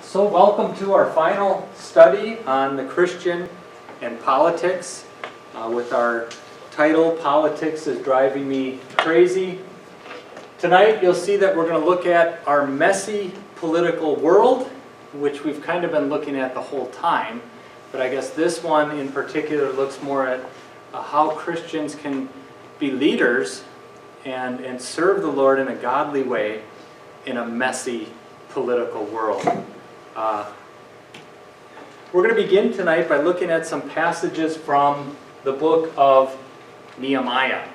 So welcome to our final study on the Christian and politics with our title, Politics is Driving Me Crazy. Tonight you'll see that we're going to look at our messy political world, which we've kind of been looking at the whole time, but I guess this one in particular looks more at how Christians can be leaders and serve the Lord in a godly way in a messy political world. We're going to begin tonight by looking at some passages from the book of Nehemiah.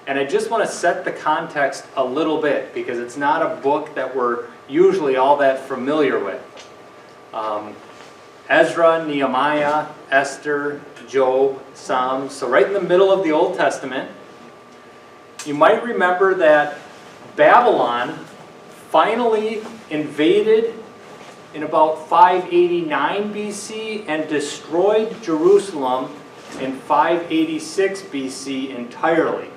And I just want to set the context a little bit because it's not a book that we're usually all that familiar with. Ezra, Nehemiah, Esther, Job, Psalms. So right in the middle of the Old Testament. You might remember that Babylon finally invaded in about 589 BC and destroyed Jerusalem in 586 BC entirely.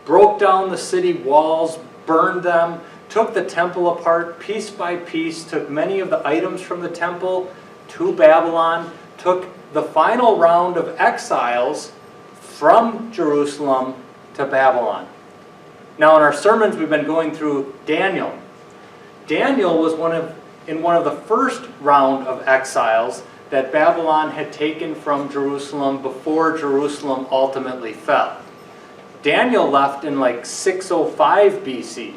Broke down the city walls, burned them, took the temple apart piece by piece, took many of the items from the temple to Babylon, took the final round of exiles from Jerusalem to Babylon. Now in our sermons we've been going through Daniel. Daniel was in one of the first round of exiles that Babylon had taken from Jerusalem before Jerusalem ultimately fell. Daniel left in like 605 BC.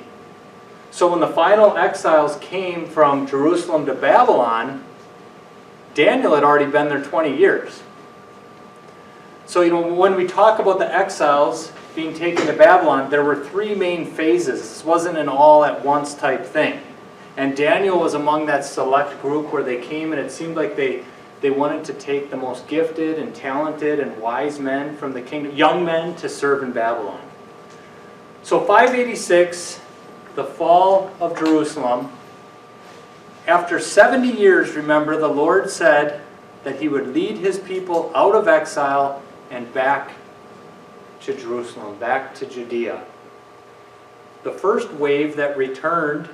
So when the final exiles came from Jerusalem to Babylon, Daniel had already been there 20 years. So when we talk about the exiles being taken to Babylon, there were three main phases. This wasn't an all-at-once type thing. And Daniel was among that select group where they came and it seemed like they wanted to take the most gifted and talented and wise men from the kingdom, young men, to serve in Babylon. So 586, the fall of Jerusalem. After 70 years, remember, the Lord said that He would lead His people out of exile and back to Jerusalem, back to Judea. The first wave that returned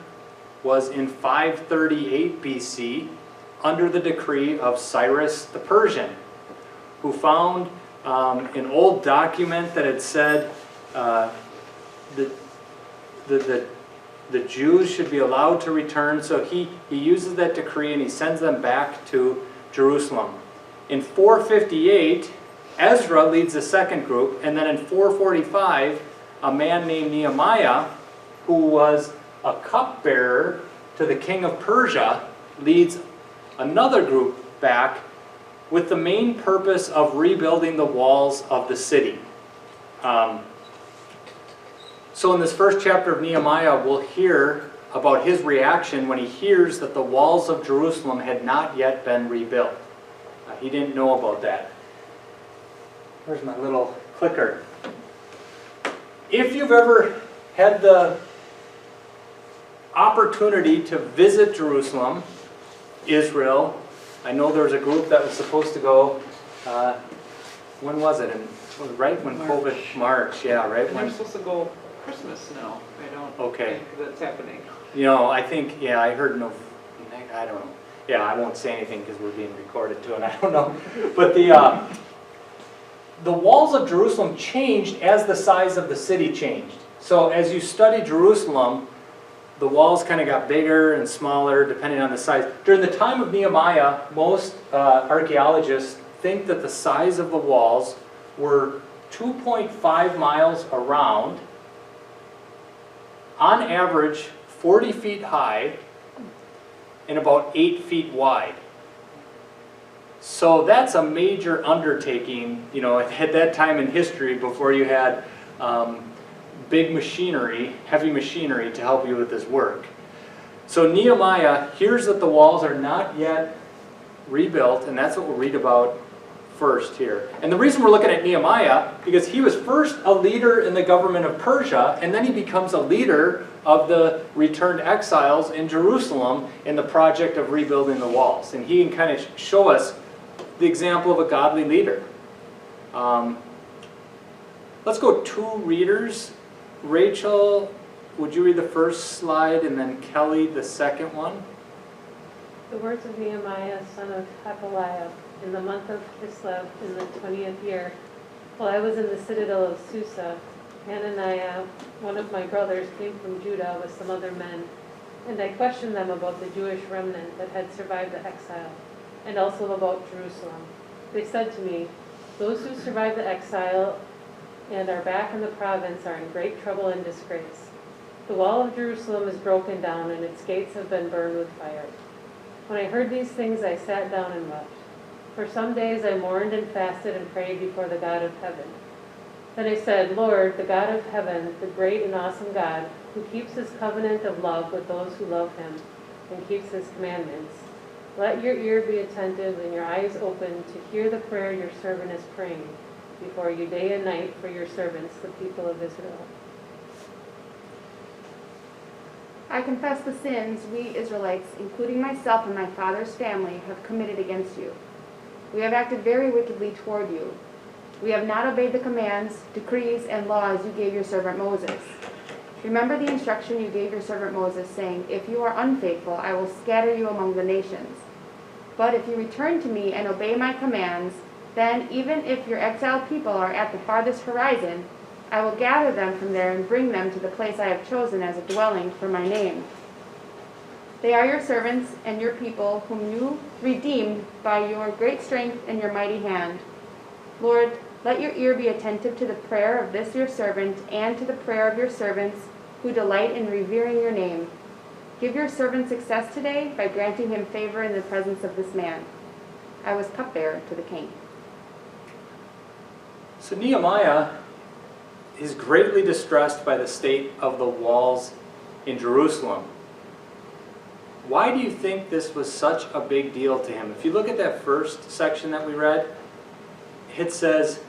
was in 538 BC under the decree of Cyrus the Persian, who found an old document that had said that the Jews should be allowed to return. So he uses that decree and he sends them back to Jerusalem. In 458, Ezra leads the second group, and then in 445, a man named Nehemiah, who was a cupbearer to the king of Persia, leads another group back with the main purpose of rebuilding the walls of the city. So in this first chapter of Nehemiah, we'll hear about his reaction when he hears that the walls of Jerusalem had not yet been rebuilt. He didn't know about that. Where's my little clicker? If you've ever had the opportunity to visit Jerusalem, Israel, I know there was a group that was supposed to go, when was it? Right when March. COVID, March, yeah, right And when. they're supposed to go Christmas now. I don't think that's happening. You know, I think, yeah, I heard no, I don't know. Yeah, I won't say anything because we're being recorded too, and I don't know. But the walls of Jerusalem changed as the size of the city changed. So as you study Jerusalem, the walls kind of got bigger and smaller depending on the size. During the time of Nehemiah, most archaeologists think that the size of the walls were 2.5 miles around, on average 40 feet high, and about 8 feet wide. So that's a major undertaking, you know, at that time in history before you had big machinery, heavy machinery to help you with this work. So Nehemiah hears that the walls are not yet rebuilt, and that's what we'll read about first here. And the reason we're looking at Nehemiah, because he was first a leader in the government of Persia, and then he becomes a leader of the returned exiles in Jerusalem in the project of rebuilding the walls. And he can kind of show us the example of a godly leader. Let's go two readers. Rachel, would you read the first slide and then Kelly the second one? The words of Nehemiah, son of Hakaliah, in the month of Kislev, in the 20th year, while I was in the citadel of Susa, Hananiah, one of my brothers, came from Judah with some other men, and I questioned them about the Jewish remnant that had survived the exile, and also about Jerusalem. They said to me, "Those who survived the exile and are back in the province are in great trouble and disgrace. The wall of Jerusalem is broken down, and its gates have been burned with fire." When I heard these things, I sat down and wept. For some days I mourned and fasted and prayed before the God of heaven. Then I said, "Lord, the God of heaven, the great and awesome God, who keeps his covenant of love with those who love him and keeps his commandments, let your ear be attentive and your eyes open to hear the prayer your servant is praying before you day and night for your servants, the people of Israel." I confess the sins we Israelites, including myself and my father's family, have committed against you. We have acted very wickedly toward you. We have not obeyed the commands, decrees, and laws you gave your servant Moses. Remember the instruction you gave your servant Moses, saying, "If you are unfaithful, I will scatter you among the nations. But if you return to me and obey my commands, then even if your exiled people are at the farthest horizon, I will gather them from there and bring them to the place I have chosen as a dwelling for my name. They are your servants and your people, whom you redeemed by your great strength and your mighty hand. Lord, let your ear be attentive to the prayer of this your servant and to the prayer of your servants who delight in revering your name. Give your servant success today by granting him favor in the presence of this man." I was cupbearer to the king. So Nehemiah is greatly distressed by the state of the walls in Jerusalem. Why do you think this was such a big deal to him? If you look at that first section that we read, it says,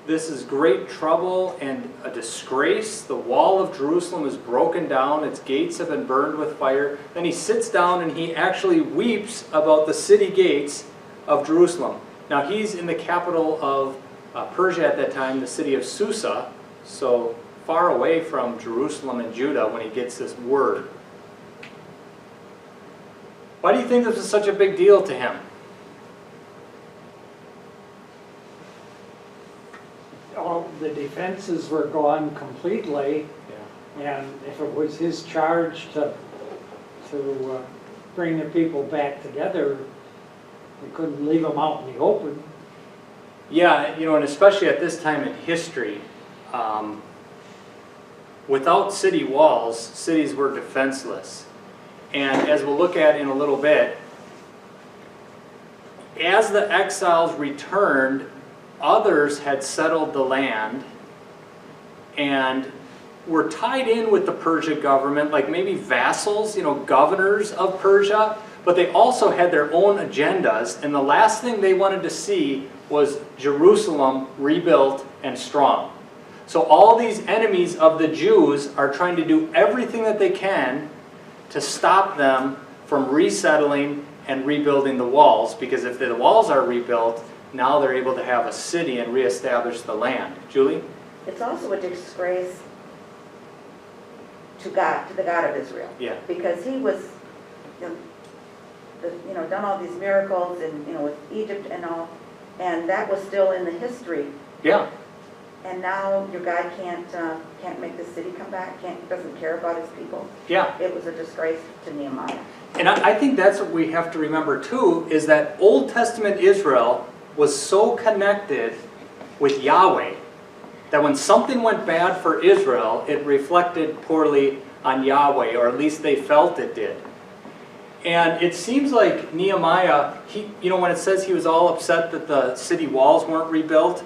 this is great trouble and a disgrace. The wall of Jerusalem is broken down. Its gates have been burned with fire. Then he sits down and he actually weeps about the city gates of Jerusalem. Now he's in the capital of Persia at that time, the city of Susa, so far away from Jerusalem and Judah when he gets this word. Why do you think this was such a big deal to him? All the defenses were gone completely, and if it was his charge to bring the people back together, we couldn't leave them out in the open. Yeah, you know, and especially at this time in history, without city walls, cities were defenseless. And as we'll look at in a little bit, as the exiles returned, others had settled the land and were tied in with the Persia government, like maybe vassals, you know, governors of Persia, but they also had their own agendas, and the last thing they wanted to see was Jerusalem rebuilt and strong. So all these enemies of the Jews are trying to do everything that they can to stop them from resettling and rebuilding the walls, because if the walls are rebuilt, now they're able to have a city and reestablish the land. Julie? It's also a disgrace to God, to the God of Israel. Yeah. Because he was, done all these miracles and, with Egypt and all, and that was still in the history. Yeah. And now your God can't make the city come back, doesn't care about his people. Yeah. It was a disgrace to Nehemiah. And I think that's what we have to remember too, is that Old Testament Israel was so connected with Yahweh that when something went bad for Israel, it reflected poorly on Yahweh, or at least they felt it did. And it seems like Nehemiah, when it says he was all upset that the city walls weren't rebuilt,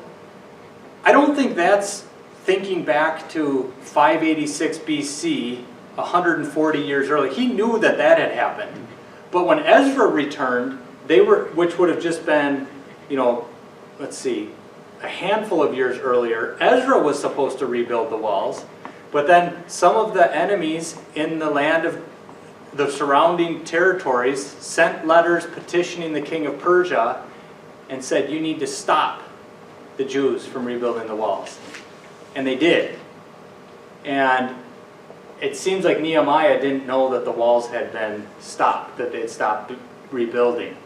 I don't think that's thinking back to 586 BC, 140 years early. He knew that that had happened. But when Ezra returned, which would have just been, a handful of years earlier, Ezra was supposed to rebuild the walls. But then some of the enemies in the land of the surrounding territories sent letters petitioning the king of Persia and said, you need to stop the Jews from rebuilding the walls. And they did. And it seems like Nehemiah didn't know that the walls had been stopped, that they had stopped rebuilding.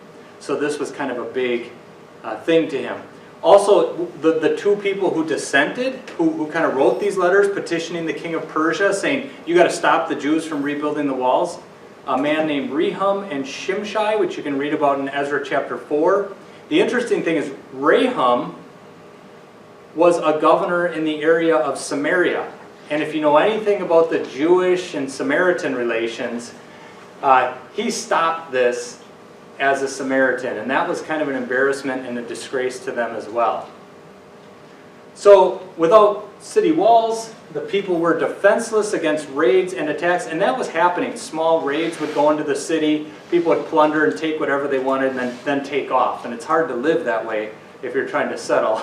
So this was kind of a big thing to him. Also, the two people who dissented, who kind of wrote these letters petitioning the king of Persia, saying, you got to stop the Jews from rebuilding the walls, a man named Rehum and Shimshai, which you can read about in Ezra chapter 4. The interesting thing is Rehum was a governor in the area of Samaria. And if you know anything about the Jewish and Samaritan relations, he stopped this as a Samaritan, and that was kind of an embarrassment and a disgrace to them as well. So without city walls, the people were defenseless against raids and attacks, and that was happening. Small raids would go into the city, people would plunder and take whatever they wanted and then take off, and it's hard to live that way if you're trying to settle.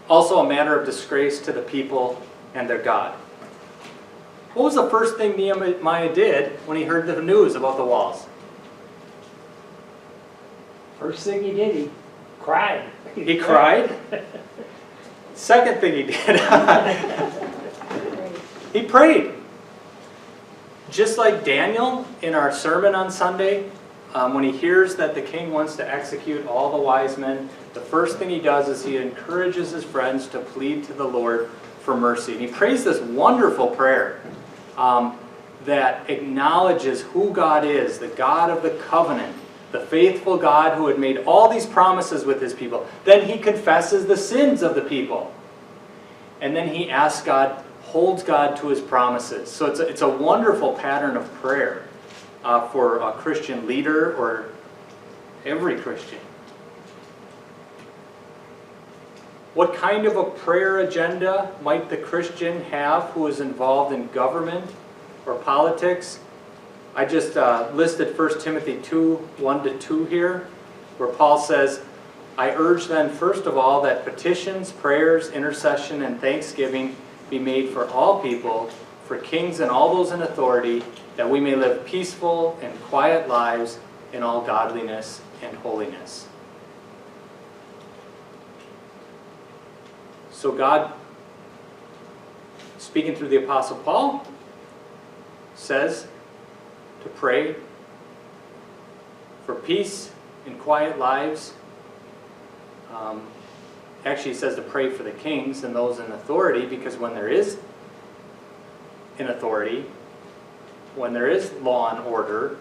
Also a matter of disgrace to the people and their God. What was the first thing Nehemiah did when he heard the news about the walls? First thing he did, he cried. He cried. Second thing he did, he prayed. Just like Daniel in our sermon on Sunday, when he hears that the king wants to execute all the wise men, the first thing he does is he encourages his friends to plead to the Lord for mercy. And he prays this wonderful prayer that acknowledges who God is, the God of the covenant, the faithful God who had made all these promises with his people. Then he confesses the sins of the people. And then he asks God, holds God to his promises. So it's a wonderful pattern of prayer for a Christian leader or every Christian. What kind of a prayer agenda might the Christian have who is involved in government or politics? I just listed 1 Timothy 2, 1-2 here, where Paul says, I urge then, first of all, that petitions, prayers, intercession, and thanksgiving be made for all people, for kings and all those in authority, that we may live peaceful and quiet lives in all godliness and holiness. So God, speaking through the Apostle Paul, says to pray for peace and quiet lives. Actually, he says to pray for the kings and those in authority, because when there is an authority, when there is law and order,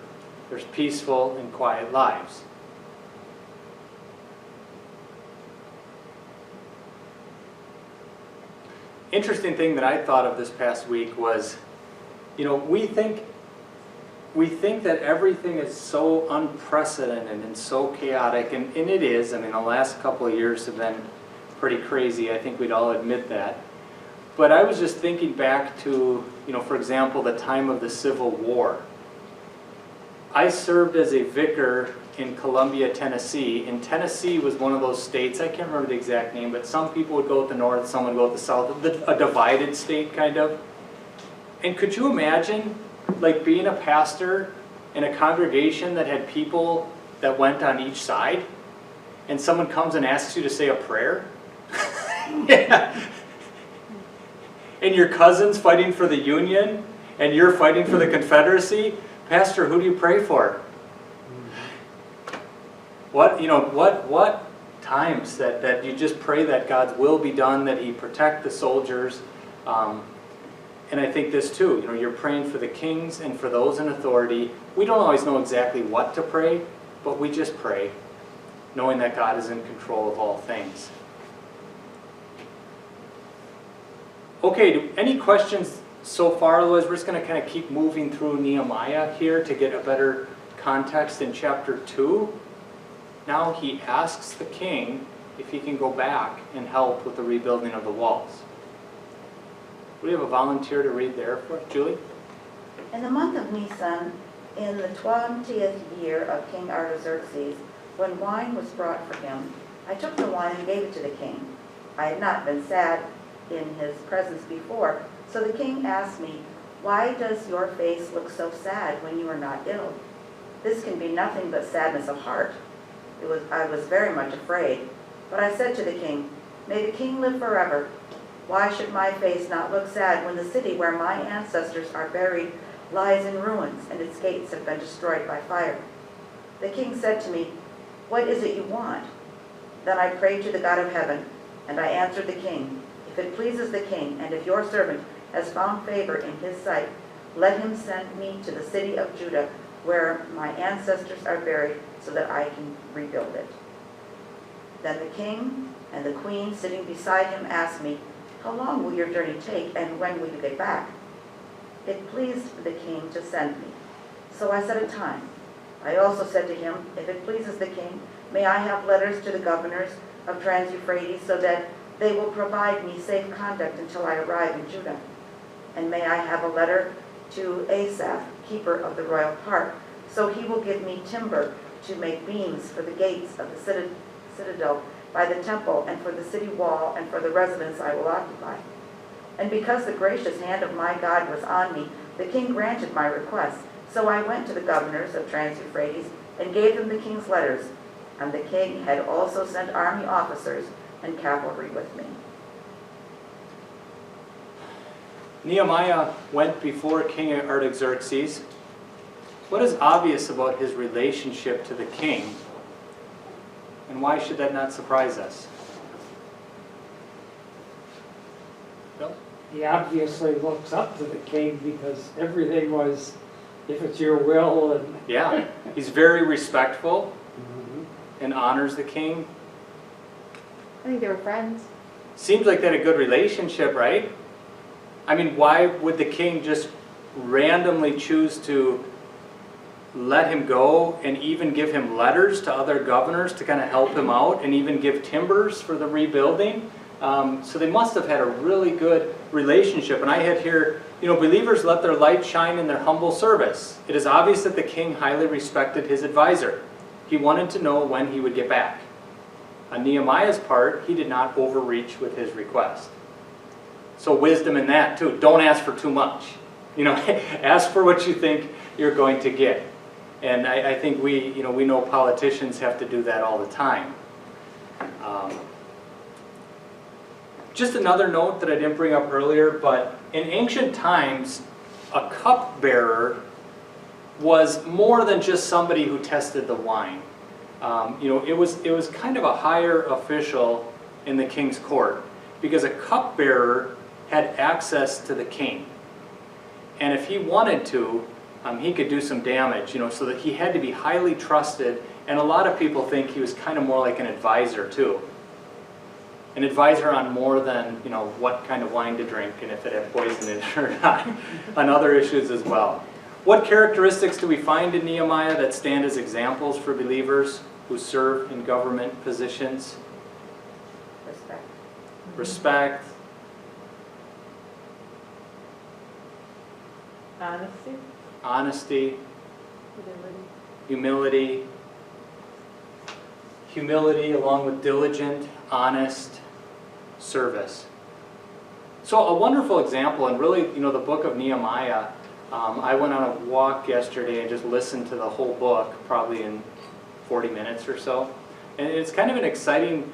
there's peaceful and quiet lives. Interesting thing that I thought of this past week was, we think that everything is so unprecedented and so chaotic, and it is. I mean, the last couple of years have been pretty crazy. I think we'd all admit that. But I was just thinking back to, for example, the time of the Civil War. I served as a vicar in Columbia, Tennessee. And Tennessee was one of those states, I can't remember the exact name, but some people would go with the north, some would go with the south, a divided state kind of. And could you imagine, like, being a pastor in a congregation that had people that went on each side, and someone comes and asks you to say a prayer? Yeah. And your cousin's fighting for the Union, and you're fighting for the Confederacy. Pastor, who do you pray for? What times that you just pray that God's will be done, that He protect the soldiers. And I think this too, you're praying for the kings and for those in authority. We don't always know exactly what to pray, but we just pray, knowing that God is in control of all things. Okay, any questions so far? Otherwise, we're just going to kind of keep moving through Nehemiah here to get a better context in chapter 2. Now he asks the king if he can go back and help with the rebuilding of the walls. Do we have a volunteer to read there for us? Julie? In the month of Nisan, in the 20th year of King Artaxerxes, when wine was brought for him, I took the wine and gave it to the king. I had not been sad in his presence before, so the king asked me, "Why does your face look so sad when you are not ill? This can be nothing but sadness of heart." I was very much afraid, but I said to the king, "May the king live forever." Why should my face not look sad when the city where my ancestors are buried lies in ruins and its gates have been destroyed by fire?" The king said to me, "What is it you want?" Then I prayed to the God of heaven, and I answered the king, "If it pleases the king, and if your servant has found favor in his sight, let him send me to the city of Judah where my ancestors are buried, so that I can rebuild it." Then the king and the queen sitting beside him asked me, "How long will your journey take, and when will you get back?" It pleased the king to send me, so I set a time. I also said to him, "If it pleases the king, may I have letters to the governors of Trans-Euphrates, so that they will provide me safe conduct until I arrive in Judah? And may I have a letter to Asaph, keeper of the royal park, so he will give me timber to make beams for the gates of the citadel by the temple, and for the city wall, and for the residence I will occupy." And because the gracious hand of my God was on me, the king granted my request. So I went to the governors of Trans-Euphrates and gave them the king's letters. And the king had also sent army officers and cavalry with me. Nehemiah went before King Artaxerxes. What is obvious about his relationship to the king, and why should that not surprise us? Bill? He obviously looks up to the king because everything was, if it's your will, and Yeah, he's very respectful and honors the king. I think they were friends. Seems like they had a good relationship, right? I mean, why would the king just randomly choose to let him go and even give him letters to other governors to kind of help him out and even give timbers for the rebuilding? So they must have had a really good relationship. And I had here, believers let their light shine in their humble service. It is obvious that the king highly respected his advisor. He wanted to know when he would get back. On Nehemiah's part, he did not overreach with his request. So wisdom in that too. Don't ask for too much. Ask for what you think you're going to get. And I think we know politicians have to do that all the time. Just another note that I didn't bring up earlier, but in ancient times, a cupbearer was more than just somebody who tested the wine. It was kind of a higher official in the king's court, because a cupbearer had access to the king. And if he wanted to, he could do some damage, so that he had to be highly trusted. And a lot of people think he was kind of more like an advisor too. An advisor on more than, what kind of wine to drink and if it had poison in it or not, on other issues as well. What characteristics do we find in Nehemiah that stand as examples for believers who serve in government positions? Respect. Respect. Honesty. Honesty. Fidelity. Humility. Humility along with diligent, honest service. So a wonderful example, and really, the book of Nehemiah, I went on a walk yesterday and just listened to the whole book, probably in 40 minutes or so. And it's kind of an exciting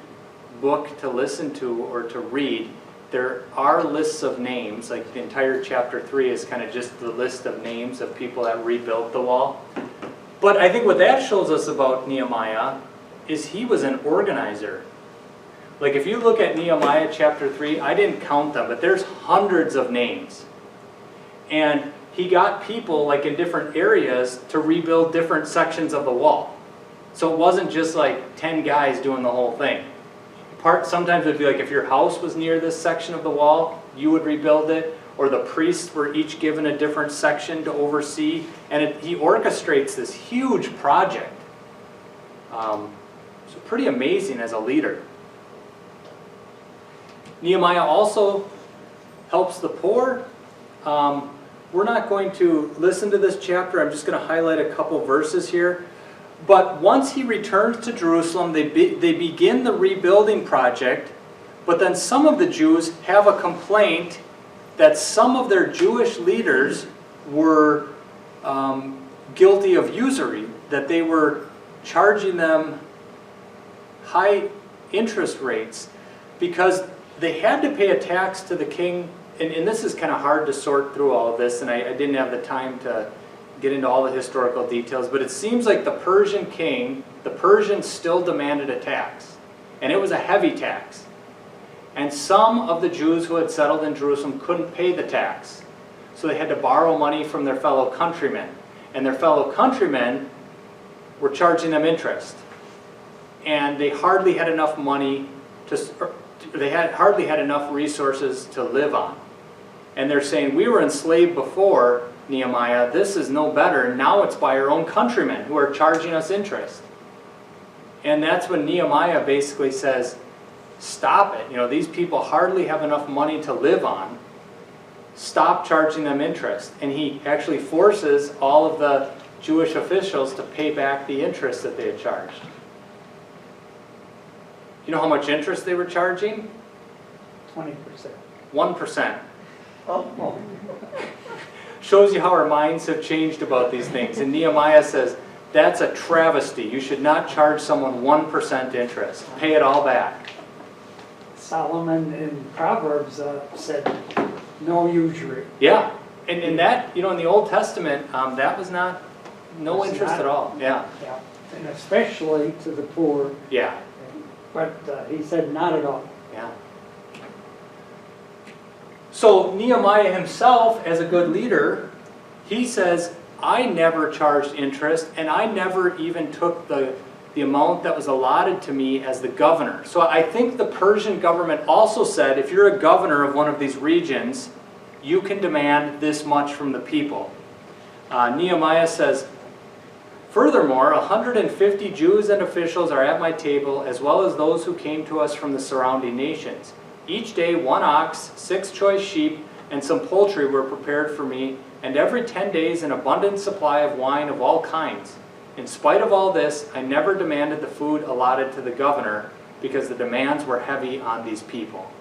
book to listen to or to read. There are lists of names, like the entire chapter 3 is kind of just the list of names of people that rebuilt the wall. But I think what that shows us about Nehemiah is he was an organizer. Like if you look at Nehemiah chapter 3, I didn't count them, but there's hundreds of names. And he got people like in different areas to rebuild different sections of the wall. So it wasn't just like 10 guys doing the whole thing. Sometimes it would be like if your house was near this section of the wall, you would rebuild it, or the priests were each given a different section to oversee. And he orchestrates this huge project. So pretty amazing as a leader. Nehemiah also helps the poor. We're not going to listen to this chapter. I'm just going to highlight a couple verses here. But once he returns to Jerusalem, they begin the rebuilding project. But then some of the Jews have a complaint that some of their Jewish leaders were guilty of usury, that they were charging them high interest rates because they had to pay a tax to the king, and this is kind of hard to sort through all of this, and I didn't have the time to get into all the historical details, but it seems like the Persian king, the Persians still demanded a tax, and it was a heavy tax. And some of the Jews who had settled in Jerusalem couldn't pay the tax, so they had to borrow money from their fellow countrymen, and their fellow countrymen were charging them interest. And they hardly had enough money hardly had enough resources to live on. And they're saying, we were enslaved before, Nehemiah, this is no better, now it's by our own countrymen who are charging us interest. And that's when Nehemiah basically says, stop it. You know, these people hardly have enough money to live on. Stop charging them interest. And he actually forces all of the Jewish officials to pay back the interest that they had charged. You know how much interest they were charging? 20%. 1%. Oh, Shows you how our minds have changed about these things. And Nehemiah says, that's a travesty. You should not charge someone 1% interest. Pay it all back. Solomon in Proverbs said, no usury. Yeah. And that, you know, in the Old Testament, that was not, no It's interest not- at all. Yeah. Yeah, and especially to the poor, Yeah. but he said not at all. Yeah. So Nehemiah himself, as a good leader, he says, I never charged interest, and I never even took the amount that was allotted to me as the governor. So I think the Persian government also said, if you're a governor of one of these regions, you can demand this much from the people. Nehemiah says, furthermore, 150 Jews and officials are at my table, as well as those who came to us from the surrounding nations. Each day 1 ox, 6 choice sheep, and some poultry were prepared for me, and every 10 days an abundant supply of wine of all kinds. In spite of all this, I never demanded the food allotted to the governor, because the demands were heavy on these people.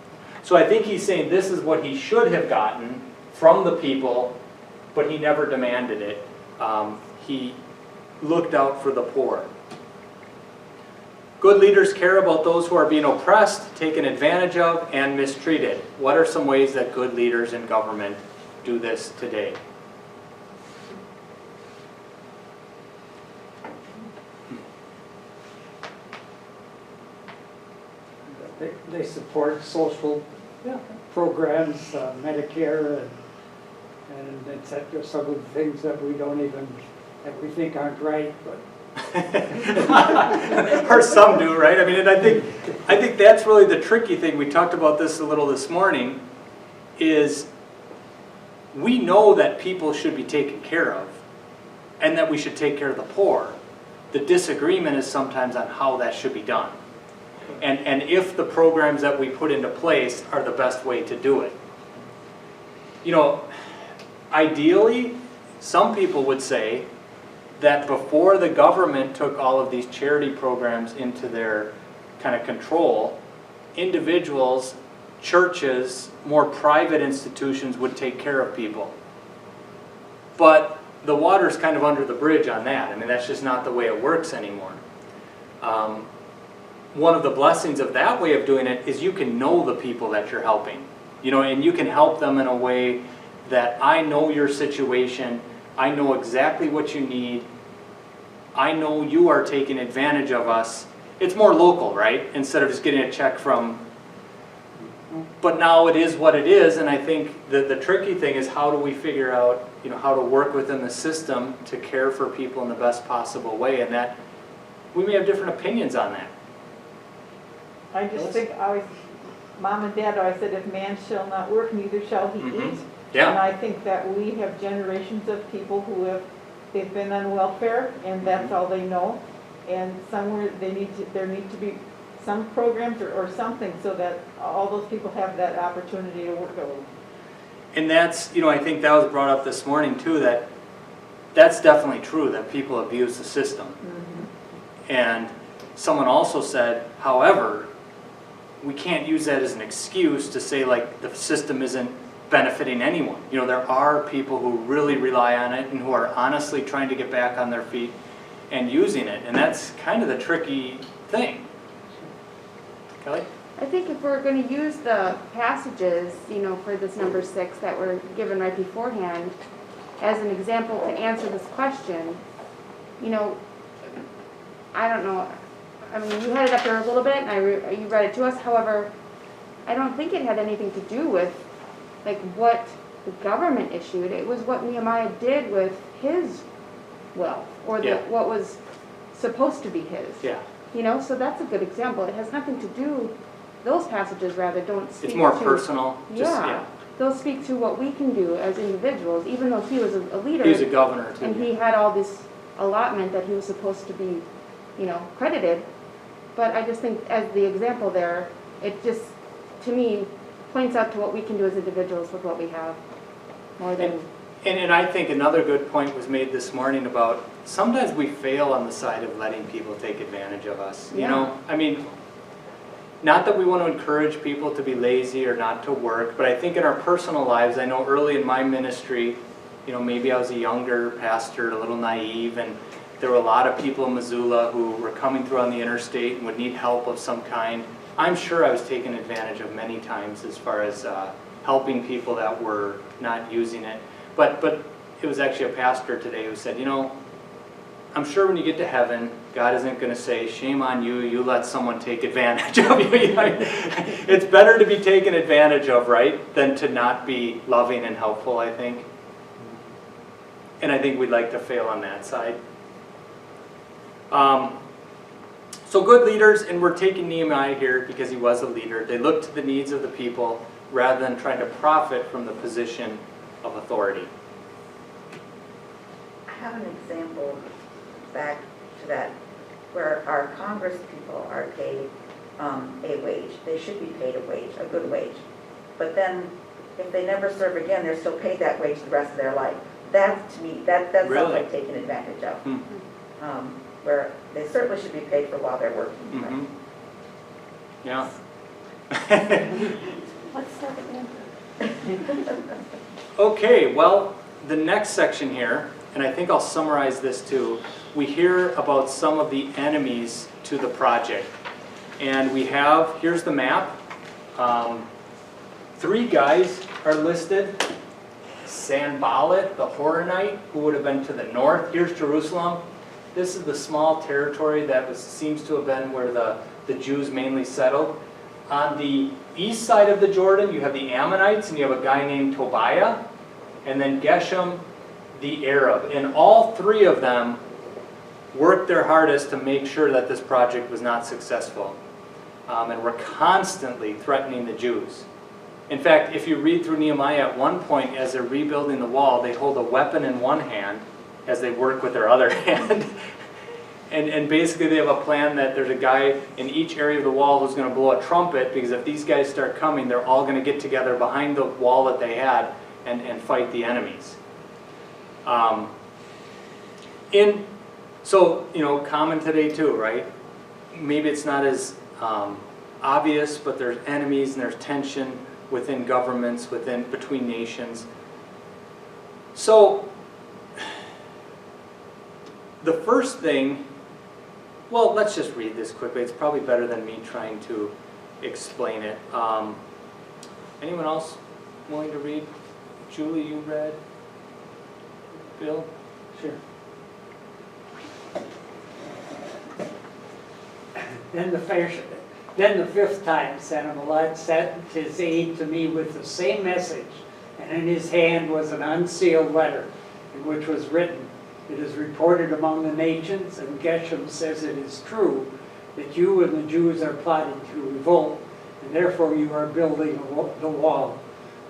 So I think he's saying this is what he should have gotten from the people, but he never demanded it. He looked out for the poor. Good leaders care about those who are being oppressed, taken advantage of, and mistreated. What are some ways that good leaders in government do this today? They support social programs, Medicare, and et cetera, some of the things that we don't even, that we think aren't right, but Or some do, right? I mean, and I think that's really the tricky thing. We talked about this a little this morning, is we know that people should be taken care of and that we should take care of the poor. The disagreement is sometimes on how that should be done. And if the programs that we put into place are the best way to do it. You know, ideally, some people would say that before the government took all of these charity programs into their kind of control, individuals, churches, more private institutions would take care of people. But the water's kind of under the bridge on that. I mean, that's just not the way it works anymore. One of the blessings of that way of doing it is you can know the people that you're helping. You know, and you can help them in a way that I know your situation, I know exactly what you need, I know you are taking advantage of us. It's more local, right? Instead of just getting a check from, but now it is what it is, and I think the tricky thing is how do we figure out, you know, how to work within the system to care for people in the best possible way, and that we may have different opinions on that. I just think Mom and Dad always said, if man shall not work, neither shall he eat. And Yeah, I think that we have generations of people who they've been on welfare and that's all they know. And somewhere there need to be some programs or something so that all those people have that opportunity to work a little. and that's, you know, I think that was brought up this morning too, that's definitely true, that people abuse the system. And someone also said, however, we can't use that as an excuse to say like the system isn't benefiting anyone. You know, there are people who really rely on it and who are honestly trying to get back on their feet and using it. And that's kind of the tricky thing. Kelly? I think if we're gonna use the passages, for this number 6 that were given right beforehand as an example to answer this question, I don't know, I mean, you had it up there a little bit and you read it to us, however, I don't think it had anything to do with like what the government issued. It was what Nehemiah did with his wealth, or Yeah. what was supposed to be his. Yeah. So that's a good example. It has nothing to do, those passages rather don't speak to. It's more personal, just, yeah. Those speak to what we can do as individuals, even though he was a leader. He was a governor too. And he had all this allotment that he was supposed to be, credited. But I just think as the example there, it just, to me, points out to what we can do as individuals with what we have, more than. And I think another good point was made this morning about sometimes we fail on the side of letting people take advantage of us. Yeah. I mean, not that we want to encourage people to be lazy or not to work, but I think in our personal lives, I know early in my ministry, maybe I was a younger pastor, a little naive, and there were a lot of people in Missoula who were coming through on the interstate and would need help of some kind. I'm sure I was taken advantage of many times as far as helping people that were not using it. But it was actually a pastor today who said, I'm sure when you get to heaven, God isn't going to say, shame on you, you let someone take advantage of you. It's better to be taken advantage of, right, than to not be loving and helpful, I think. And I think we'd like to fail on that side. So good leaders, and we're taking Nehemiah here because he was a leader. They looked to the needs of the people rather than trying to profit from the position of authority. I have an example back to that where our Congress people are paid a wage. They should be paid a wage, a good wage. But then if they never serve again, they're still paid that wage the rest of their life. That, to me, that sounds Really? like taken advantage of. Where they certainly should be paid for while they're working. Mm-hmm. Yeah. What's that again? Okay, well, the next section here, and I think I'll summarize this too, we hear about some of the enemies to the project. And we have, here's the map. 3 guys are listed. Sanballat, the Horonite, who would have been to the north. Here's Jerusalem. This is the small territory that seems to have been where the Jews mainly settled. On the east side of the Jordan, you have the Ammonites, and you have a guy named Tobiah, and then Geshem, the Arab. And all 3 of them worked their hardest to make sure that this project was not successful. And were constantly threatening the Jews. In fact, if you read through Nehemiah, at one point as they're rebuilding the wall, they hold a weapon in one hand as they work with their other hand. And basically they have a plan that there's a guy in each area of the wall who's going to blow a trumpet, because if these guys start coming, they're all going to get together behind the wall that they had and fight the enemies. So, common today too, right? Maybe it's not as obvious, but there's enemies and there's tension within governments, between nations. So, the first thing, well, let's just read this quickly. It's probably better than me trying to explain it. Anyone else willing to read? Julie, you read? Bill? Sure. Then the 5th time Sanballat sent his aide to me with the same message, and in his hand was an unsealed letter, in which was written, "It is reported among the nations, and Geshem says it is true, that you and the Jews are plotting to revolt, and therefore you are building the wall.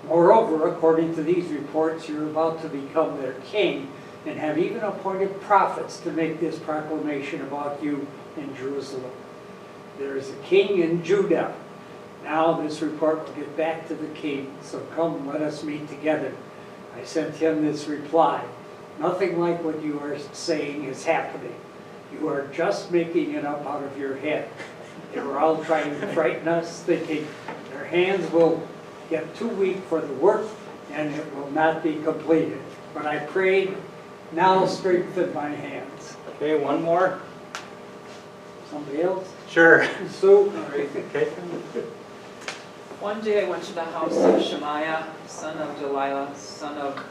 Moreover, according to these reports, you are about to become their king, and have even appointed prophets to make this proclamation about you in Jerusalem. There is a king in Judah. Now this report will get back to the king, so come, let us meet together." I sent him this reply: "Nothing like what you are saying is happening. You are just making it up out of your head. They were all trying to frighten us, thinking their hands will get too weak for the work and it will not be completed. But I prayed, now strengthen my hands." Okay, one more. Somebody else? Sure. Sue? Okay. One day I went to the house of Shemaiah, son of Delilah, son of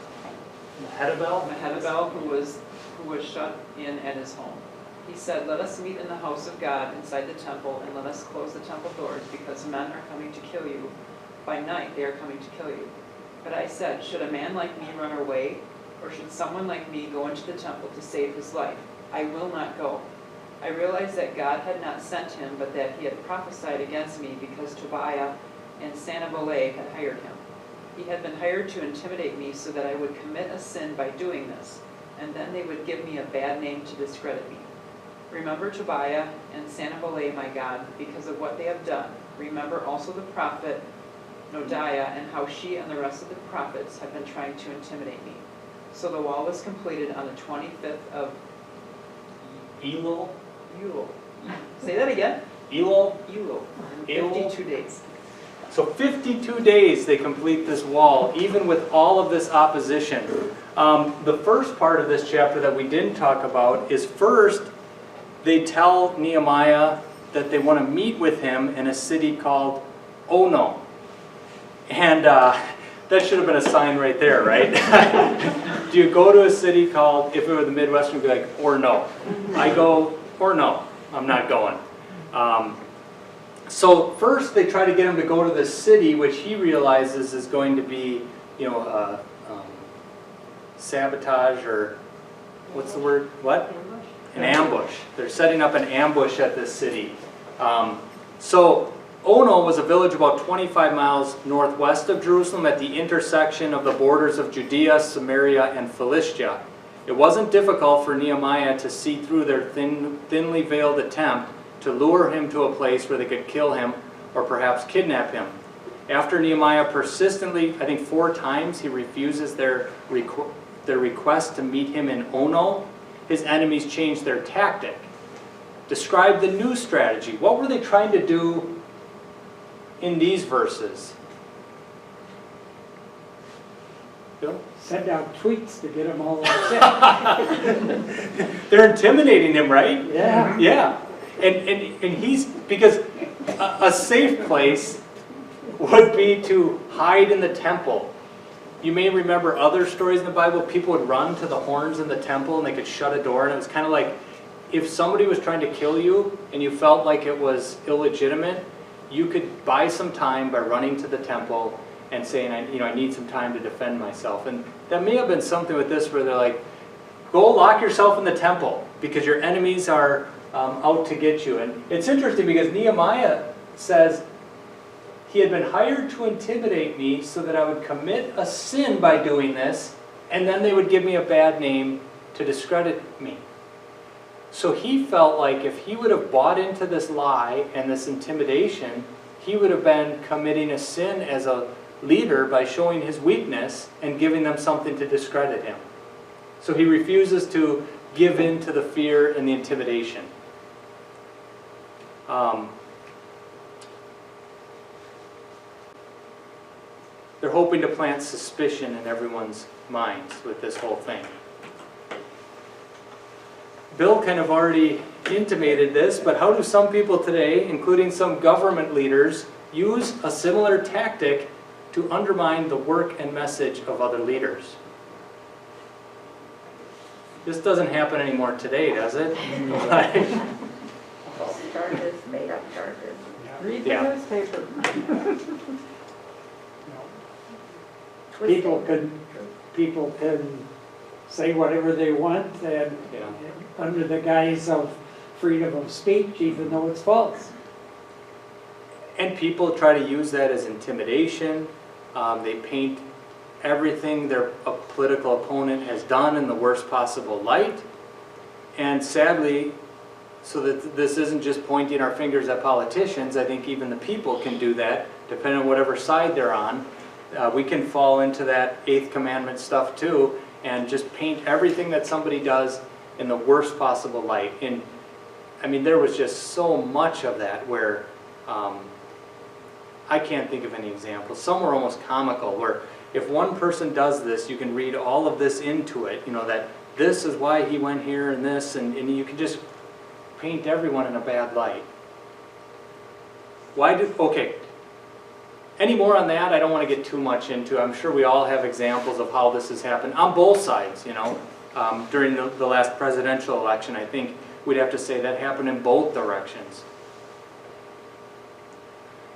Mehetabel, who was shut in at his home. He said, "Let us meet in the house of God inside the temple, and let us close the temple doors, because men are coming to kill you. By night they are coming to kill you." But I said, "Should a man like me run away, or should someone like me go into the temple to save his life? I will not go." I realized that God had not sent him, but that he had prophesied against me because Tobiah and Sanballat had hired him. He had been hired to intimidate me so that I would commit a sin by doing this, and then they would give me a bad name to discredit me. Remember Tobiah and Sanballat, my God, because of what they have done. Remember also the prophet Noadiah and how she and the rest of the prophets have been trying to intimidate me. So the wall was completed on the 25th of Elul? Elul. Say that again. Elul? Elul. Elul. 52 days. So 52 days they complete this wall, even with all of this opposition. The first part of this chapter that we didn't talk about is first, they tell Nehemiah that they want to meet with him in a city called Ono. And that should have been a sign right there, right? Do you go to a city called, if it were the Midwest, we'd be like, or no. I go, or no, I'm not going. So first they try to get him to go to this city, which he realizes is going to be, sabotage, or what's the word? What? An ambush. They're setting up an ambush at this city. So Ono was a village about 25 miles northwest of Jerusalem at the intersection of the borders of Judea, Samaria, and Philistia. It wasn't difficult for Nehemiah to see through their thinly veiled attempt to lure him to a place where they could kill him or perhaps kidnap him. After Nehemiah persistently, I think 4 times, he refuses their request to meet him in Ono, his enemies changed their tactic. Describe the new strategy. What were they trying to do in these verses? Bill? Send out tweets to get them all upset. They're intimidating him, right? Yeah. Yeah. And he's, because a safe place would be to hide in the temple. You may remember other stories in the Bible, people would run to the horns in the temple and they could shut a door, and it was kind of like if somebody was trying to kill you and you felt like it was illegitimate, you could buy some time by running to the temple and saying, I need some time to defend myself. And that may have been something with this where they're like, go lock yourself in the temple because your enemies are out to get you. And it's interesting because Nehemiah says, he had been hired to intimidate me so that I would commit a sin by doing this, and then they would give me a bad name to discredit me. So he felt like if he would have bought into this lie and this intimidation, he would have been committing a sin as a leader by showing his weakness and giving them something to discredit him. So he refuses to give in to the fear and the intimidation. They're hoping to plant suspicion in everyone's minds with this whole thing. Bill kind of already intimated this, but how do some people today, including some government leaders, use a similar tactic to undermine the work and message of other leaders? This doesn't happen anymore today, does it? False charges, made up charges. Read the Yeah. newspaper. People can say whatever they want and Yeah. under the guise of freedom of speech, even though it's false. And people try to use that as intimidation. They paint everything their political opponent has done in the worst possible light. And sadly, so that this isn't just pointing our fingers at politicians, I think even the people can do that, depending on whatever side they're on. We can fall into that 8th commandment stuff too, and just paint everything that somebody does in the worst possible light. And I mean, there was just so much of that where I can't think of any examples. Some were almost comical, where if one person does this, you can read all of this into it, that this is why he went here and this, and you can just paint everyone in a bad light. Okay, any more on that, I don't want to get too much into. I'm sure we all have examples of how this has happened on both sides, you know. During the last presidential election, I think we'd have to say that happened in both directions.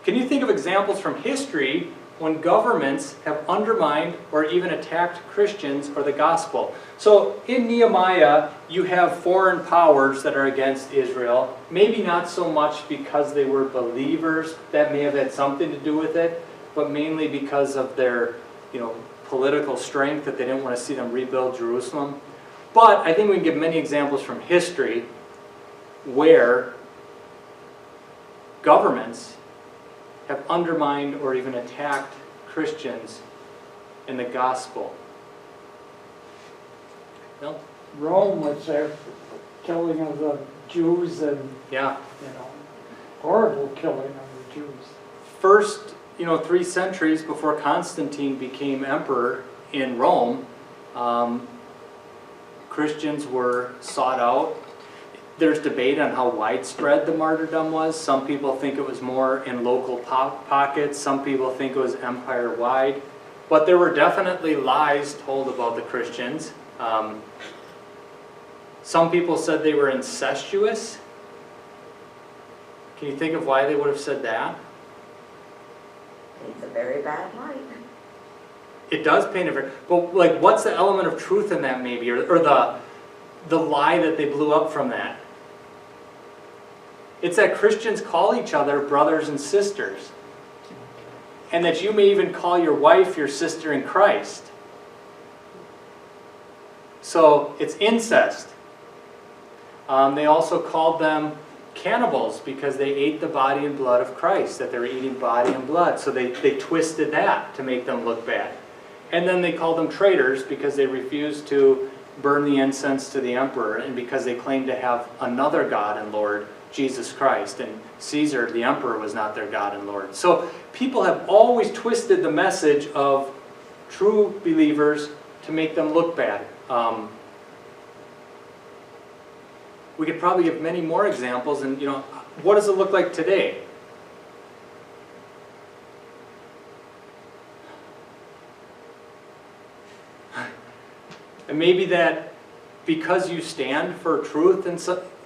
Can you think of examples from history when governments have undermined or even attacked Christians or the gospel? So in Nehemiah, you have foreign powers that are against Israel. Maybe not so much because they were believers, that may have had something to do with it, but mainly because of their, political strength, that they didn't want to see them rebuild Jerusalem. But I think we can give many examples from history where governments have undermined or even attacked Christians in the gospel. No? Rome was there, killing of the Jews and, Yeah. horrible killing of the Jews. First, 3 centuries before Constantine became emperor in Rome, Christians were sought out. There's debate on how widespread the martyrdom was. Some people think it was more in local pockets. Some people think it was empire-wide. But there were definitely lies told about the Christians. Some people said they were incestuous. Can you think of why they would have said that? It's a very bad light. It does paint a very... But what's the element of truth in that maybe? Or the lie that they blew up from that? It's that Christians call each other brothers and sisters. And that you may even call your wife your sister in Christ. So it's incest. They also called them cannibals because they ate the body and blood of Christ, that they were eating body and blood. So they twisted that to make them look bad. And then they called them traitors because they refused to burn the incense to the emperor and because they claimed to have another God and Lord, Jesus Christ, and Caesar, the emperor, was not their God and Lord. So people have always twisted the message of true believers to make them look bad. We could probably give many more examples, and what does it look like today? And maybe that because you stand for truth and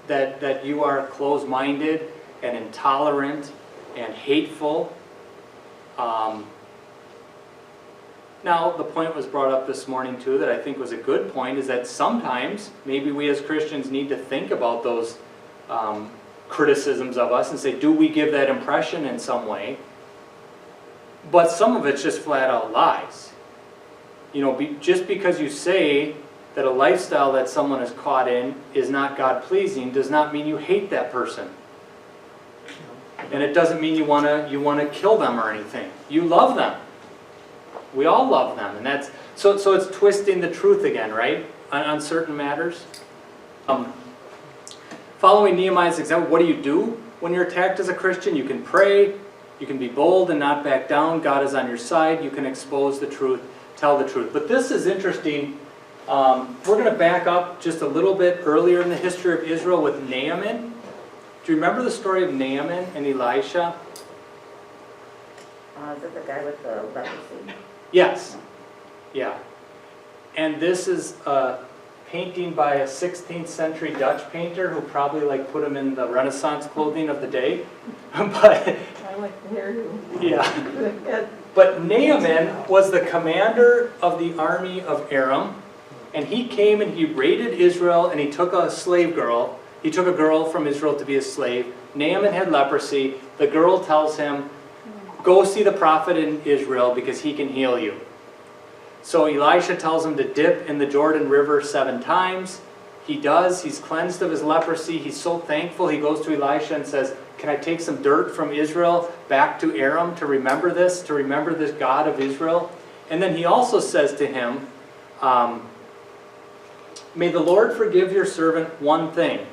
that you are closed-minded and intolerant and hateful. Now, the point was brought up this morning too that I think was a good point, is that sometimes maybe we as Christians need to think about those criticisms of us and say, do we give that impression in some way? But some of it's just flat out lies. Just because you say that a lifestyle that someone is caught in is not God-pleasing does not mean you hate that person. And it doesn't mean you want to kill them or anything. You love them. We all love them, and that's so it's twisting the truth again, right? On certain matters. Following Nehemiah's example, what do when you're attacked as a Christian? You can pray, you can be bold and not back down. God is on your side. You can expose the truth, tell the truth. But this is interesting. We're going to back up just a little bit earlier in the history of Israel with Naaman. Do you remember the story of Naaman and Elisha? Is it the guy with the leprosy? Yes. Yeah. And this is a painting by a 16th century Dutch painter who probably put him in the Renaissance clothing of the day. But I like the hairdo. yeah. But Naaman was the commander of the army of Aram, and he came and he raided Israel, and he took a slave girl. He took a girl from Israel to be a slave. Naaman had leprosy. The girl tells him, go see the prophet in Israel because he can heal you. So Elisha tells him to dip in the Jordan River 7 times. He does. He's cleansed of his leprosy. He's so thankful. He goes to Elisha and says, can I take some dirt from Israel back to Aram to remember this God of Israel? And then he also says to him, may the Lord forgive your servant one thing.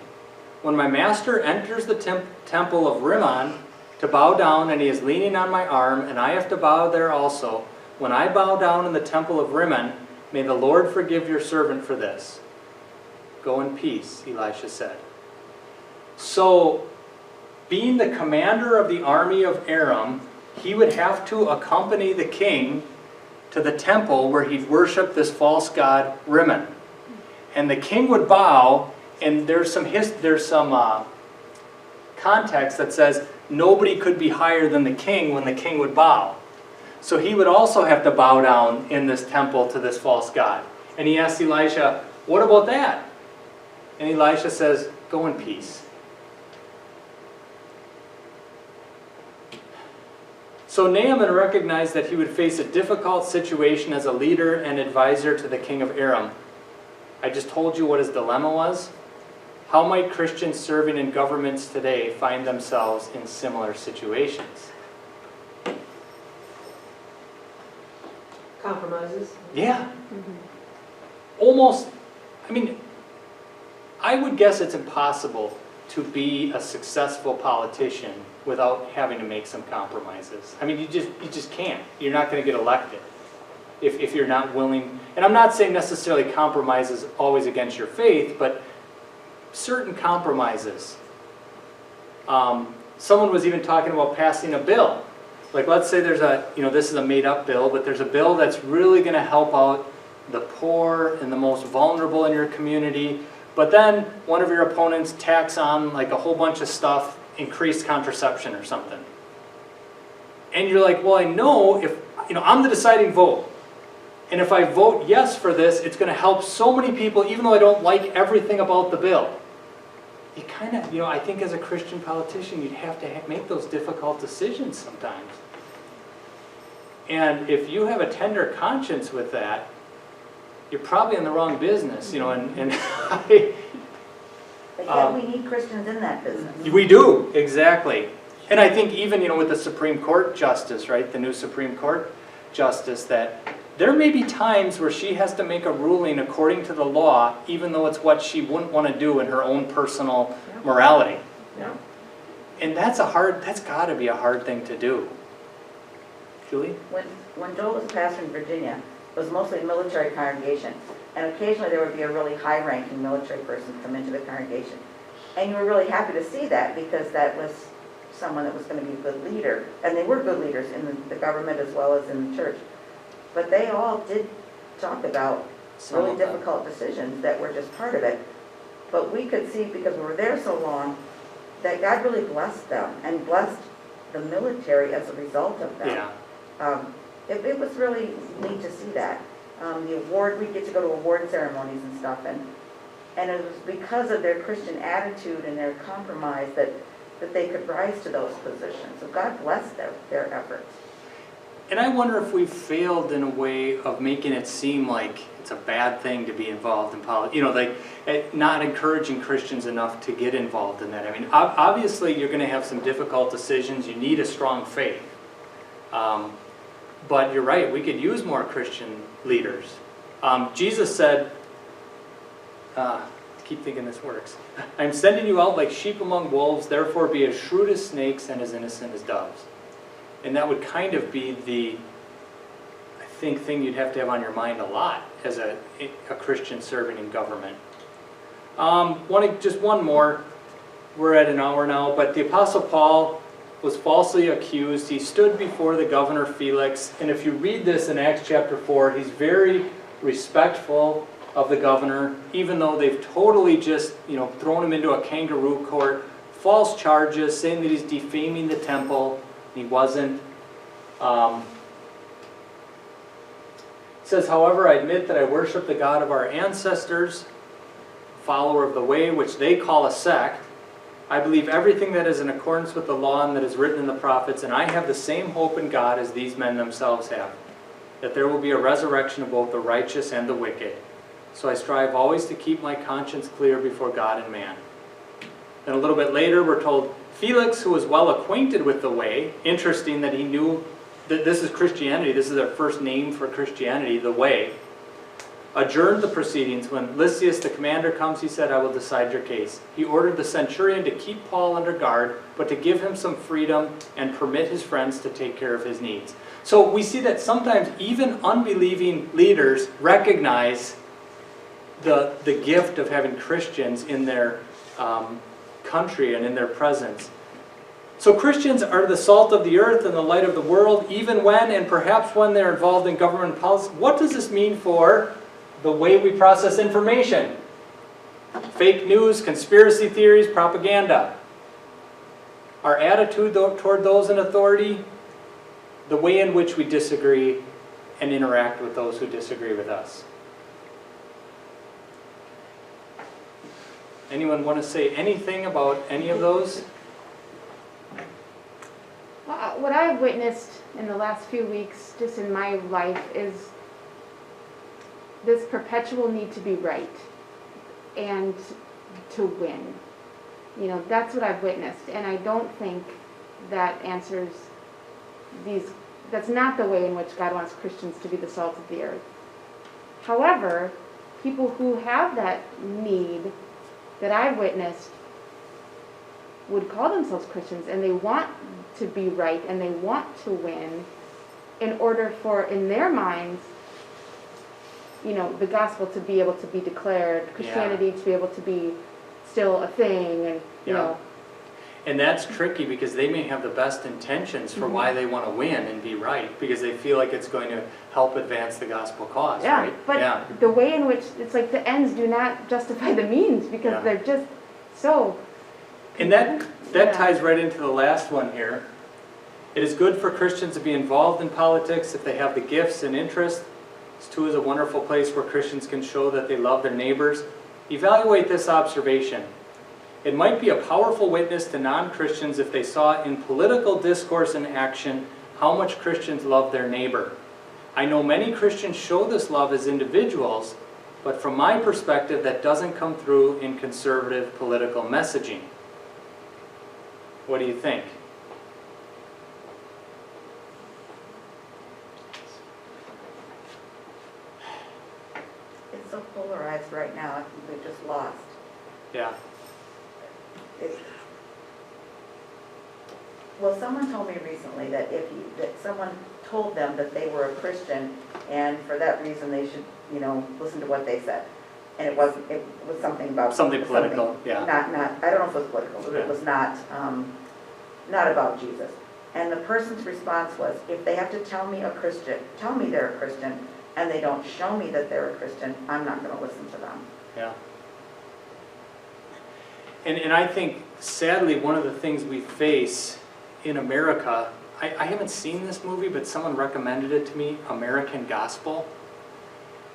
When my master enters the temple of Rimmon to bow down, and he is leaning on my arm, and I have to bow there also, when I bow down in the temple of Rimmon, may the Lord forgive your servant for this. Go in peace, Elisha said. So, being the commander of the army of Aram, he would have to accompany the king to the temple where he'd worship this false god Rimmon. And the king would bow, and there's some context that says nobody could be higher than the king when the king would bow. So he would also have to bow down in this temple to this false god. And he asked Elisha, what about that? And Elisha says, go in peace. So Naaman recognized that he would face a difficult situation as a leader and advisor to the king of Aram. I just told you what his dilemma was. How might Christians serving in governments today find themselves in similar situations? Compromises. Yeah. Almost, I mean, I would guess it's impossible to be a successful politician without having to make some compromises. I mean, you just can't. You're not going to get elected if you're not willing. And I'm not saying necessarily compromises always against your faith, but certain compromises. Someone was even talking about passing a bill. Like, let's say there's this is a made-up bill, but there's a bill that's really going to help out the poor and the most vulnerable in your community. But then one of your opponents tacks on like a whole bunch of stuff, increased contraception or something. And you're like, well, I know if, I'm the deciding vote. And if I vote yes for this, it's going to help so many people, even though I don't like everything about the bill. You kind of, I think as a Christian politician, you'd have to make those difficult decisions sometimes. And if you have a tender conscience with that, you're probably in the wrong business, and But yet we need Christians in that business. we do, exactly. And I think even, with the Supreme Court justice, right, the new Supreme Court justice, that there may be times where she has to make a ruling according to the law, even though it's what she wouldn't want to do in her own personal morality. Yeah. And that's got to be a hard thing to do. Julie? When Joel was a pastor in Virginia, it was mostly a military congregation. And occasionally there would be a really high-ranking military person come into the congregation. And you were really happy to see that because that was someone that was going to be a good leader. And they were good leaders in the government as well as in the church. But they all did talk about really difficult decisions that were just part of it. But we could see, because we were there so long, that God really blessed them and blessed the military as a result of that. Yeah. It was really neat to see that. The award, we get to go to award ceremonies and stuff, and it was because of their Christian attitude and their compromise that they could rise to those positions. So God blessed their efforts. And I wonder if we've failed in a way of making it seem like it's a bad thing to be involved in politics. Not encouraging Christians enough to get involved in that. I mean, obviously you're going to have some difficult decisions. You need a strong faith. But you're right, we could use more Christian leaders. Jesus said, I keep thinking this works, I'm sending you out like sheep among wolves, therefore be as shrewd as snakes and as innocent as doves. And that would kind of be the, I think, thing you'd have to have on your mind a lot as a Christian serving in government. Just one more. We're at an hour now, but the Apostle Paul was falsely accused. He stood before the governor Felix, and if you read this in Acts chapter 4, he's very respectful of the governor, even though they've totally just, thrown him into a kangaroo court, false charges, saying that he's defaming the temple. He wasn't. It says, however, I admit that I worship the God of our ancestors, follower of the way, which they call a sect. I believe everything that is in accordance with the law and that is written in the prophets, and I have the same hope in God as these men themselves have, that there will be a resurrection of both the righteous and the wicked. So I strive always to keep my conscience clear before God and man. Then a little bit later, we're told, Felix, who was well acquainted with the way, interesting that he knew that this is Christianity, this is their first name for Christianity, the way, adjourned the proceedings. When Lysias the commander comes, he said, I will decide your case. He ordered the centurion to keep Paul under guard, but to give him some freedom and permit his friends to take care of his needs. So we see that sometimes even unbelieving leaders recognize the gift of having Christians in their country and in their presence. So Christians are the salt of the earth and the light of the world, even when and perhaps when they're involved in government policy. What does this mean for the way we process information? Fake news, conspiracy theories, propaganda. Our attitude toward those in authority, the way in which we disagree and interact with those who disagree with us. Anyone want to say anything about any of those? Well, what I've witnessed in the last few weeks, just in my life, is this perpetual need to be right and to win. You know, that's what I've witnessed, and I don't think that answers these. That's not the way in which God wants Christians to be the salt of the earth. However, people who have that need that I've witnessed would call themselves Christians, and they want to be right and they want to win in order for, in their minds, you know, the gospel to be able to be declared, Christianity to be able to be still a thing, and you know. And that's tricky because they may have the best intentions for why they want to win and be right, because they feel like it's going to help advance the gospel cause, right? But the way in which, it's like the ends do not justify the means, because they're just so... And that ties right into the last one here. It is good for Christians to be involved in politics if they have the gifts and interests. This too is a wonderful place where Christians can show that they love their neighbors. Evaluate this observation. It might be a powerful witness to non-Christians if they saw in political discourse and action how much Christians love their neighbor. I know many Christians show this love as individuals, but from my perspective, that doesn't come through in conservative political messaging. What do you think? It's so polarized right now, I think we're just lost. Yeah. Well, someone told me recently that that someone told them that they were a Christian, and for that reason they should, you know, listen to what they said. And it was something about something political, yeah. Not I don't know if it was political, but it was not about Jesus. And the person's response was, if they have to tell me they're a Christian, and they don't show me that they're a Christian, I'm not going to listen to them. Yeah. And I think, sadly, one of the things we face in America, I haven't seen this movie, but someone recommended it to me, American Gospel.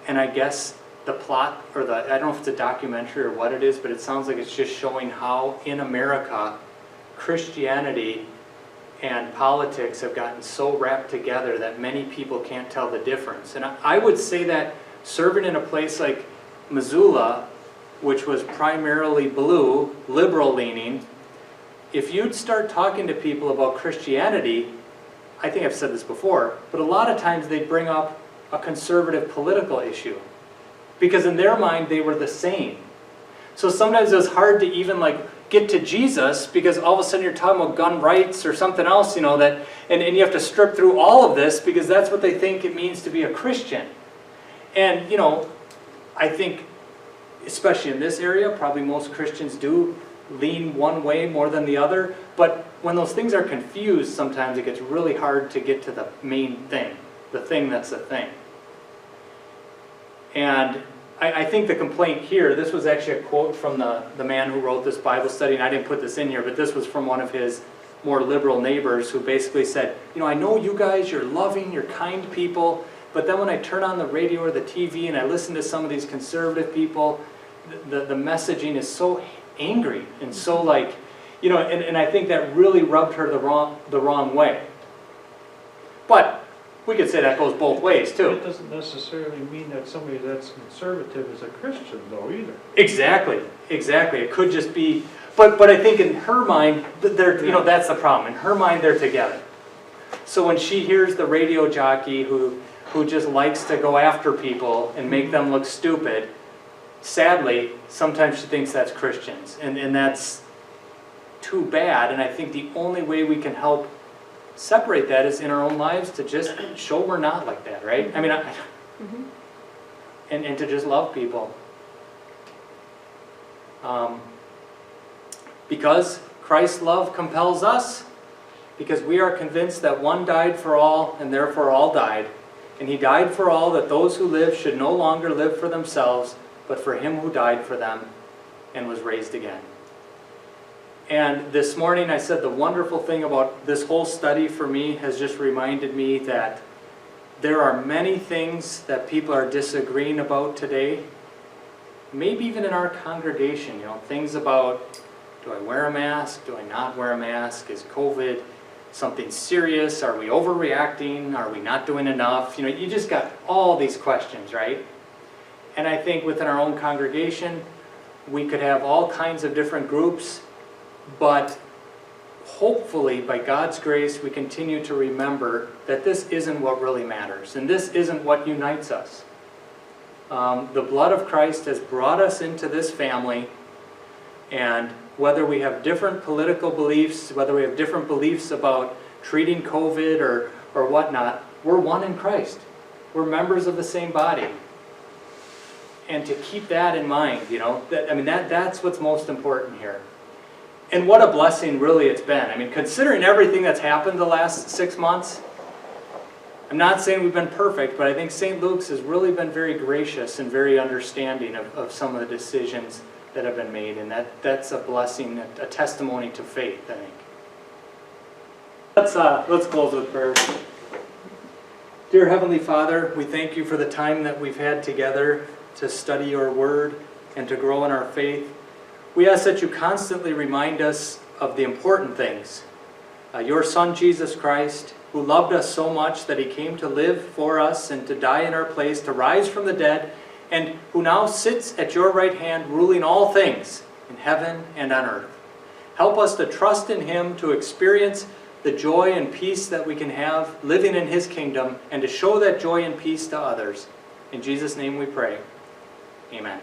And I guess the plot, or I don't know if it's a documentary or what it is, but it sounds like it's just showing how in America, Christianity and politics have gotten so wrapped together that many people can't tell the difference. And I would say that serving in a place like Missoula, which was primarily blue, liberal-leaning, if you'd start talking to people about Christianity, I think I've said this before, but a lot of times they'd bring up a conservative political issue, because in their mind they were the same. So sometimes it was hard to even get to Jesus, because all of a sudden you're talking about gun rights or something else, you know, and you have to strip through all of this because that's what they think it means to be a Christian. And, you know, I think, especially in this area, probably most Christians do lean one way more than the other, but when those things are confused, sometimes it gets really hard to get to the main thing, the thing that's the thing. And I think the complaint here, this was actually a quote from the man who wrote this Bible study, and I didn't put this in here, but this was from one of his more liberal neighbors who basically said, you know, I know you guys, you're loving, you're kind people, but then when I turn on the radio or the TV and I listen to some of these conservative people, the messaging is so angry and so you know, and I think that really rubbed her the wrong way. But we could say that goes both ways too. It doesn't necessarily mean that somebody that's conservative is a Christian though either. Exactly. It could just be, but I think in her mind, they're, you know, that's the problem. In her mind, they're together. So when she hears the radio jockey who just likes to go after people and make them look stupid, sadly, sometimes she thinks that's Christians, and that's too bad. And I think the only way we can help separate that is in our own lives, to just show we're not like that, right? I mean, and to just love people. Because Christ's love compels us, because we are convinced that one died for all, and therefore all died. And he died for all, that those who live should no longer live for themselves, but for him who died for them and was raised again. And this morning I said the wonderful thing about this whole study for me has just reminded me that there are many things that people are disagreeing about today, maybe even in our congregation, things about, do I wear a mask? Do I not wear a mask? Is COVID something serious? Are we overreacting? Are we not doing enough? You just got all these questions, right? And I think within our own congregation, we could have all kinds of different groups, but hopefully, by God's grace, we continue to remember that this isn't what really matters, and this isn't what unites us. The blood of Christ has brought us into this family, and whether we have different political beliefs, whether we have different beliefs about treating COVID or whatnot, we're one in Christ. We're members of the same body. And to keep that in mind, that's what's most important here. And what a blessing really it's been. Considering everything that's happened the last 6 months, I'm not saying we've been perfect, but I think St. Luke's has really been very gracious and very understanding of some of the decisions that have been made, and that's a blessing, a testimony to faith, I think. Let's close with prayer. Dear Heavenly Father, we thank you for the time that we've had together to study your word and to grow in our faith. We ask that you constantly remind us of the important things. Your Son, Jesus Christ, who loved us so much that he came to live for us and to die in our place, to rise from the dead, and who now sits at your right hand ruling all things in heaven and on earth. Help us to trust in him, to experience the joy and peace that we can have living in his kingdom, and to show that joy and peace to others. In Jesus' name we pray. Amen.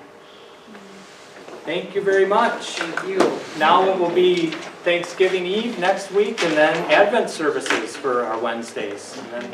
Thank you very much. Thank you. Now it will be Thanksgiving Eve next week, and then Advent services for our Wednesdays. And then